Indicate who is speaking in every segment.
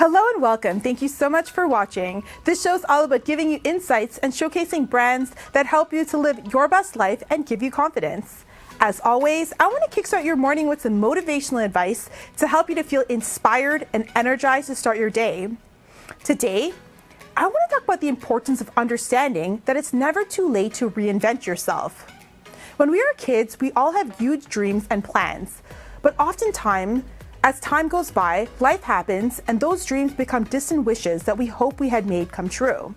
Speaker 1: Hello and welcome. Thank you so much for watching. This show is all about giving you insights and showcasing brands that help you to live your best life and give you confidence. As always, I want to kickstart your morning with some motivational advice to help you to feel inspired and energized to start your day. Today, I want to talk about the importance of understanding that it's never too late to reinvent yourself. When we are kids, we all have huge dreams and plans, but oftentimes, as time goes by, life happens, and those dreams become distant wishes that we hope we had made come true.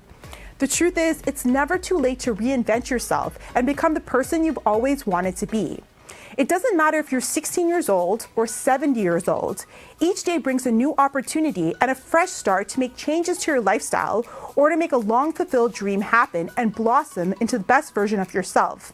Speaker 1: The truth is, it's never too late to reinvent yourself and become the person you've always wanted to be. It doesn't matter if you're 16 years old or 70 years old. Each day brings a new opportunity and a fresh start to make changes to your lifestyle or to make a long-fulfilled dream happen and blossom into the best version of yourself.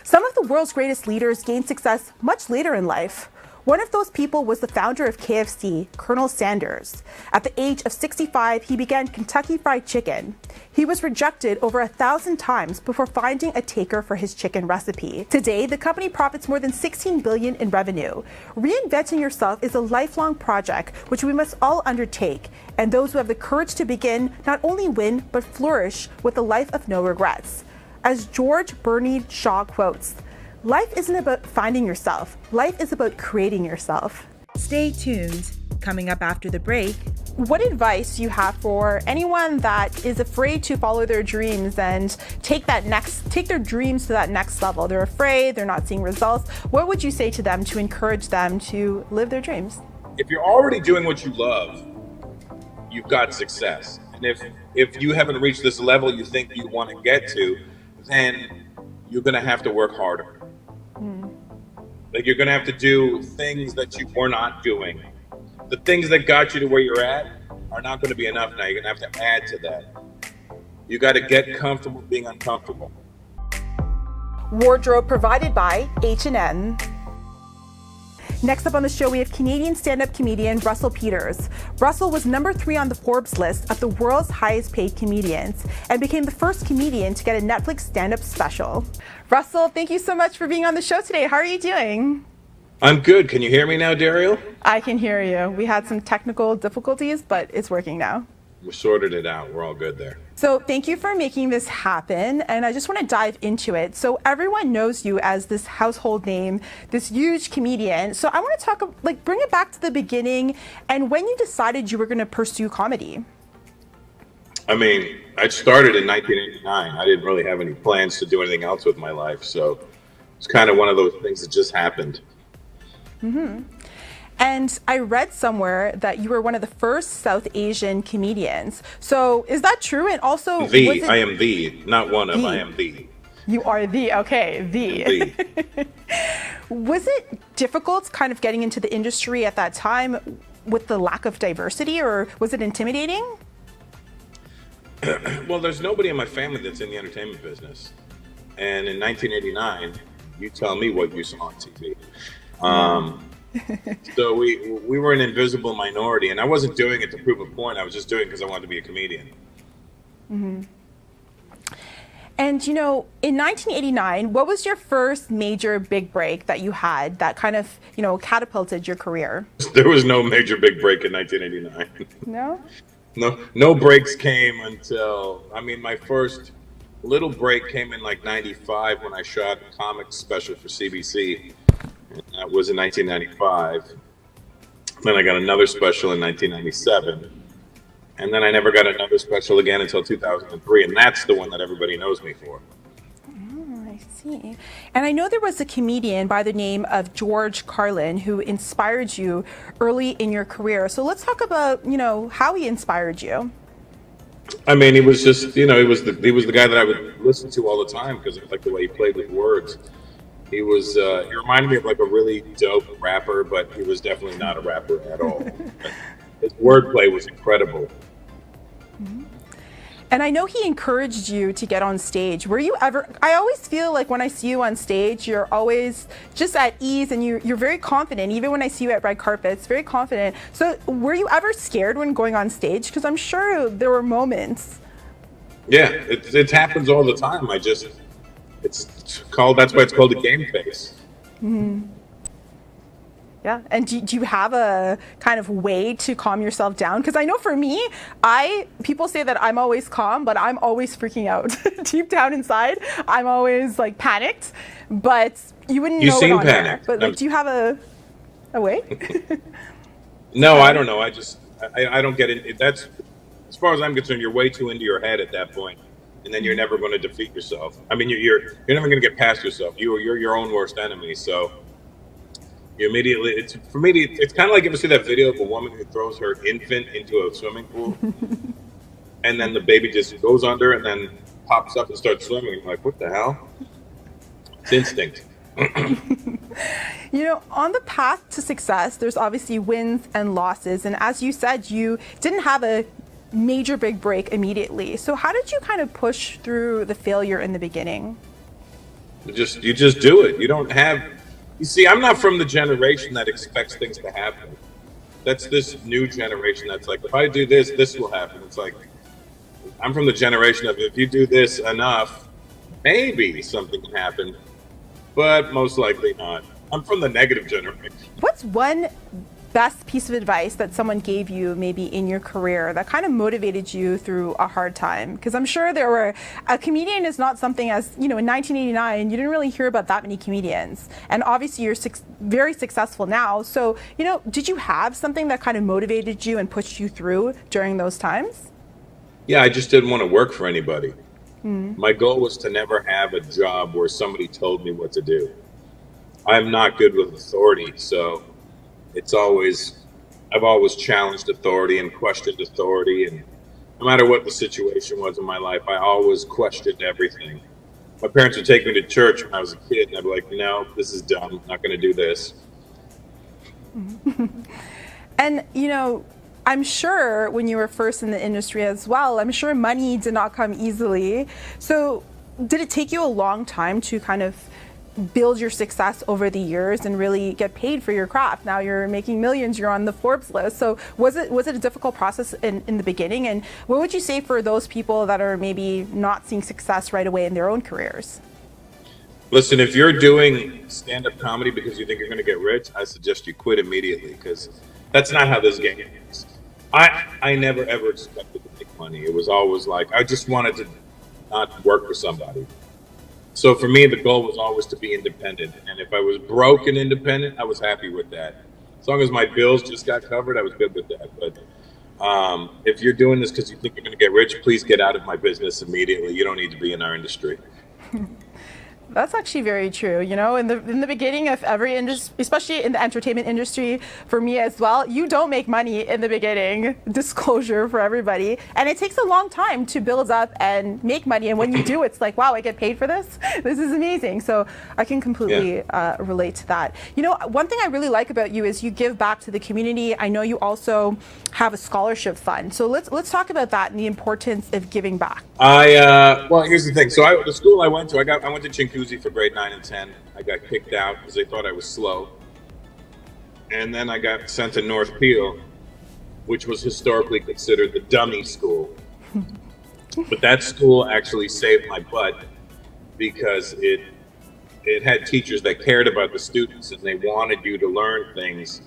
Speaker 1: Some of the world's greatest leaders gained success much later in life. One of those people was the founder of KFC, Colonel Sanders. At the age of 65, he began Kentucky Fried Chicken. He was rejected over 1,000 times before finding a taker for his chicken recipe. Today, the company profits more than $16 billion in revenue. Reinventing yourself is a lifelong project which we must all undertake, and those who have the courage to begin not only win, but flourish with a life of no regrets. As George Bernard Shaw quotes, "Life isn't about finding yourself. Life is about creating yourself."
Speaker 2: Stay tuned. Coming up after the break.
Speaker 1: What advice do you have for anyone that is afraid to follow their dreams and take their dreams to that next level? They're afraid, they're not seeing results. What would you say to them to encourage them to live their dreams?
Speaker 3: If you're already doing what you love, you've got success. And if you haven't reached this level you think you want to get to, then you're going to have to work harder. Like, you're going to have to do things that you were not doing. The things that got you to where you're at are not going to be enough now. You're going to have to add to that. You got to get comfortable being uncomfortable.
Speaker 1: Wardrobe provided by H&M. Next up on the show, we have Canadian stand-up comedian Russell Peters. Russell was number 3 on the Forbes list of the world's highest paid comedians and became the first comedian to get a Netflix stand-up special. Russell, thank you so much for being on the show today. How are you doing?
Speaker 3: I'm good. Can you hear me now, Darriel?
Speaker 1: I can hear you. We had some technical difficulties, but it's working now.
Speaker 3: We sorted it out. We're all good there.
Speaker 1: So thank you for making this happen, and I just want to dive into it. So everyone knows you as this household name, this huge comedian. So I want to bring it back to the beginning and when you decided you were going to pursue comedy.
Speaker 3: I mean, I started in 1989. I didn't really have any plans to do anything else with my life, so it's kind of one of those things that just happened.
Speaker 1: Mm-hmm. And I read somewhere that you were one of the first South Asian comedians. So is that true? And also,
Speaker 3: I am the, not one of, I am the.
Speaker 1: You are the, okay, the. Was it difficult kind of getting into the industry at that time with the lack of diversity, or was it intimidating?
Speaker 3: Well, there's nobody in my family that's in the entertainment business. And in 1989, you tell me what you saw on TV. So we were an invisible minority, and I wasn't doing it to prove a point. I was just doing it because I wanted to be a comedian.
Speaker 1: Mm-hmm. And, you know, in 1989, what was your first major big break that you had that kind of, you know, catapulted your career?
Speaker 3: There was no major big break in 1989.
Speaker 1: No?
Speaker 3: No breaks came until, my first little break came in like 95 when I shot a comic special for CBC. And that was in 1995. Then I got another special in 1997. And then I never got another special again until 2003. And that's the one that everybody knows me for.
Speaker 1: Oh, I see. And I know there was a comedian by the name of George Carlin who inspired you early in your career. So let's talk about, you know, how he inspired you.
Speaker 3: He was just, he was the guy that I would listen to all the time because I liked the way he played with words. He reminded me of like a really dope rapper, but he was definitely not a rapper at all. His wordplay was incredible.
Speaker 1: Mm-hmm. And I know he encouraged you to get on stage. I always feel like when I see you on stage, you're always just at ease and you're very confident. Even when I see you at red carpets, very confident. So were you ever scared when going on stage? Because I'm sure there were moments.
Speaker 3: Yeah, it happens all the time. That's why it's called a game face.
Speaker 1: Mm-hmm. Yeah. And do you have a kind of way to calm yourself down? Because I know for me, people say that I'm always calm, but I'm always freaking out. Deep down inside, I'm always like panicked, but you wouldn't
Speaker 3: You
Speaker 1: know it
Speaker 3: seem
Speaker 1: on air.
Speaker 3: panicked.
Speaker 1: But like, do you have a way to
Speaker 3: No, I
Speaker 1: calm?
Speaker 3: don't know. I don't get it. That's, as far as I'm concerned, you're way too into your head at that point, and then you're never going to defeat yourself. I mean, you're never going to get past yourself. You're your own worst enemy. So you immediately, it's for me. It's kind of like, you ever see that video of a woman who throws her infant into a swimming pool, and then the baby just goes under and then pops up and starts swimming. You're like, what the hell? It's instinct.
Speaker 1: You know, on the path to success, there's obviously wins and losses. And as you said, you didn't have a major big break immediately. So how did you kind of push through the failure in the beginning?
Speaker 3: You just do it. You don't have. You see, I'm not from the generation that expects things to happen. That's this new generation that's like, if I do this, this will happen. It's like, I'm from the generation of, if you do this enough, maybe something can happen, but most likely not. I'm from the negative generation.
Speaker 1: What's one best piece of advice that someone gave you maybe in your career that kind of motivated you through a hard time? Because I'm sure a comedian is not something, as you know, in 1989 you didn't really hear about that many comedians, and obviously you're very successful now. So, you know, did you have something that kind of motivated you and pushed you through during those times?
Speaker 3: Yeah, I just didn't want to work for anybody. My goal was to never have a job where somebody told me what to do. I'm not good with authority, so it's always, I've always challenged authority and questioned authority, and no matter what the situation was in my life, I always questioned everything. My parents would take me to church when I was a kid, and I'd be like, no, this is dumb. I'm not going to do this.
Speaker 1: And, you know, I'm sure when you were first in the industry as well, I'm sure money did not come easily. So did it take you a long time to kind of build your success over the years and really get paid for your craft? Now you're making millions, you're on the Forbes list. So was it a difficult process in the beginning? And what would you say for those people that are maybe not seeing success right away in their own careers?
Speaker 3: Listen, if you're doing stand-up comedy because you think you're going to get rich, I suggest you quit immediately, because that's not how this game is. I never ever expected to make money. It was always like, I just wanted to not work for somebody. So for me, the goal was always to be independent. And if I was broke and independent, I was happy with that. As long as my bills just got covered, I was good with that. But if you're doing this because you think you're going to get rich, please get out of my business immediately. You don't need to be in our industry.
Speaker 1: That's actually very true. You know, in the beginning of every industry, especially in the entertainment industry, for me as well, you don't make money in the beginning. Disclosure for everybody, and it takes a long time to build up and make money. And when you do, it's like, wow, I get paid for this. This is amazing. So I can completely relate to that. You know, one thing I really like about you is you give back to the community. I know you also have a scholarship fund. So let's talk about that and the importance of giving back.
Speaker 3: Well, here's the thing. So the school I went to, I went to Chinguacousy for grade 9 and 10. I got kicked out because they thought I was slow. And then I got sent to North Peel, which was historically considered the dummy school. But that school actually saved my butt, because it had teachers that cared about the students and they wanted you to learn things.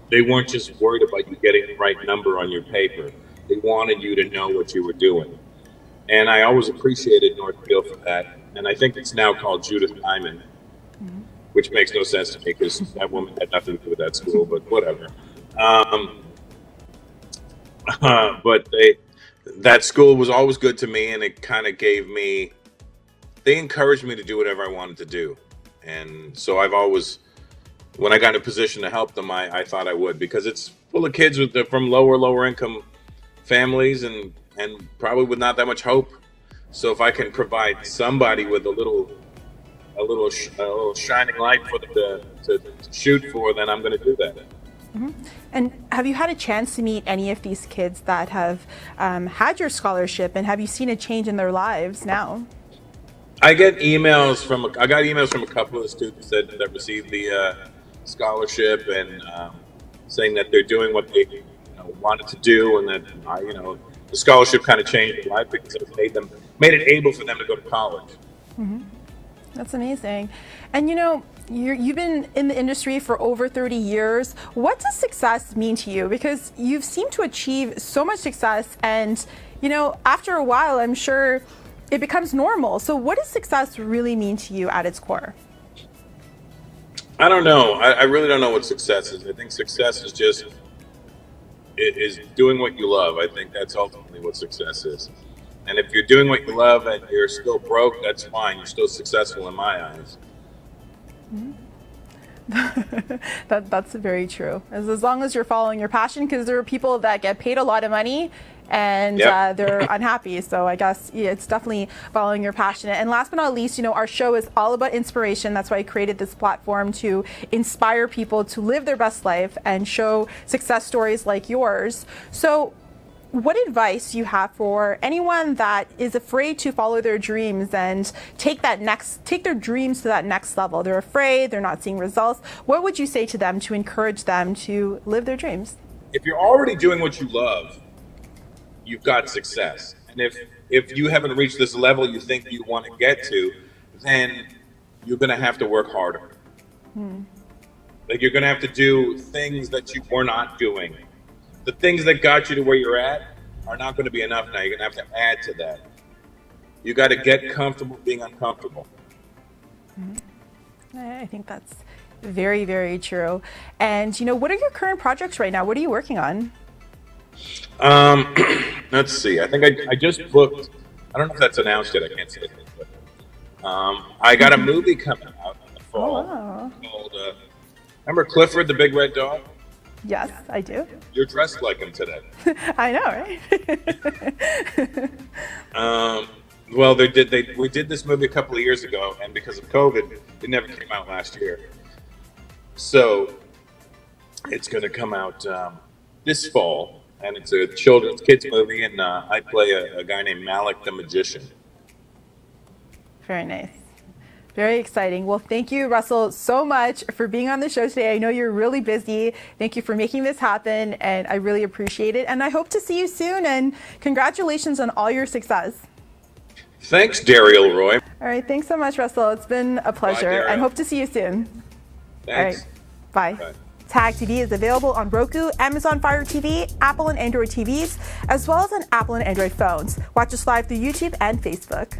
Speaker 3: They weren't just worried about you getting the right number on your paper. They wanted you to know what you were doing. And I always appreciated North Peel for that. And I think it's now called Judith Diamond, which makes no sense to me because that woman had nothing to do with that school, but whatever. But that school was always good to me, and it kind of they encouraged me to do whatever I wanted to do. And so I've always, when I got in a position to help them, I thought I would, because it's full of kids from lower income families and probably with not that much hope. So if I can provide somebody with a little shining light for them to shoot for, then I'm going to do that.
Speaker 1: Mm-hmm. And have you had a chance to meet any of these kids that have had your scholarship, and have you seen a change in their lives now?
Speaker 3: I got emails from a couple of the students that received the scholarship, and saying that they're doing what they wanted to do, and that the scholarship kind of changed their life because it made it able for them to go to college.
Speaker 1: Mm-hmm. That's amazing. And you know, You've been in the industry for over 30 years. What does success mean to you? Because you've seemed to achieve so much success, and after a while, I'm sure it becomes normal. So what does success really mean to you at its core?
Speaker 3: I don't know. I really don't know what success is. I think success is just is doing what you love. I think that's ultimately what success is. And if you're doing what you love and you're still broke, that's fine. You're still successful in my eyes.
Speaker 1: That's very true. As long as you're following your passion, because there are people that get paid a lot of money and
Speaker 3: Yep.
Speaker 1: they're unhappy. So I guess it's definitely following your passion. And last but not least, our show is all about inspiration. That's why I created this platform, to inspire people to live their best life and show success stories like yours. So what advice do you have for anyone that is afraid to follow their dreams and take their dreams to that next level? They're afraid, they're not seeing results. What would you say to them to encourage them to live their dreams?
Speaker 3: If you're already doing what you love, you've got success. And if you haven't reached this level you think you want to get to, then you're going to have to work harder. Like, you're going to have to do things that you were not doing. The things that got you to where you're at are not going to be enough now. You're going to have to add to that. You got to get comfortable being uncomfortable.
Speaker 1: I think that's very, very true. And what are your current projects right now? What are you working on?
Speaker 3: Let's see. I think I just booked. I don't know if that's announced yet. I can't say it. But, I got a movie coming out in the fall.
Speaker 1: Oh, wow.
Speaker 3: Called, remember Clifford the Big Red Dog?
Speaker 1: Yes, I do.
Speaker 3: You're dressed like him today.
Speaker 1: I know, right?
Speaker 3: Well, we did this movie a couple of years ago, and because of COVID, it never came out last year. So it's going to come out this fall, and it's a kids movie, and I play a guy named Malik the Magician.
Speaker 1: Very nice. Very exciting. Well, thank you, Russell, so much for being on the show today. I know you're really busy. Thank you for making this happen, and I really appreciate it. And I hope to see you soon, and congratulations on all your success.
Speaker 3: Thanks, Darriel Roy.
Speaker 1: All right. Thanks so much, Russell. It's been a pleasure,
Speaker 3: Darriel.
Speaker 1: and hope to see you soon.
Speaker 3: Thanks.
Speaker 1: All right. Bye. Tag TV is available on Roku, Amazon Fire TV, Apple and Android TVs, as well as on Apple and Android phones. Watch us live through YouTube and Facebook.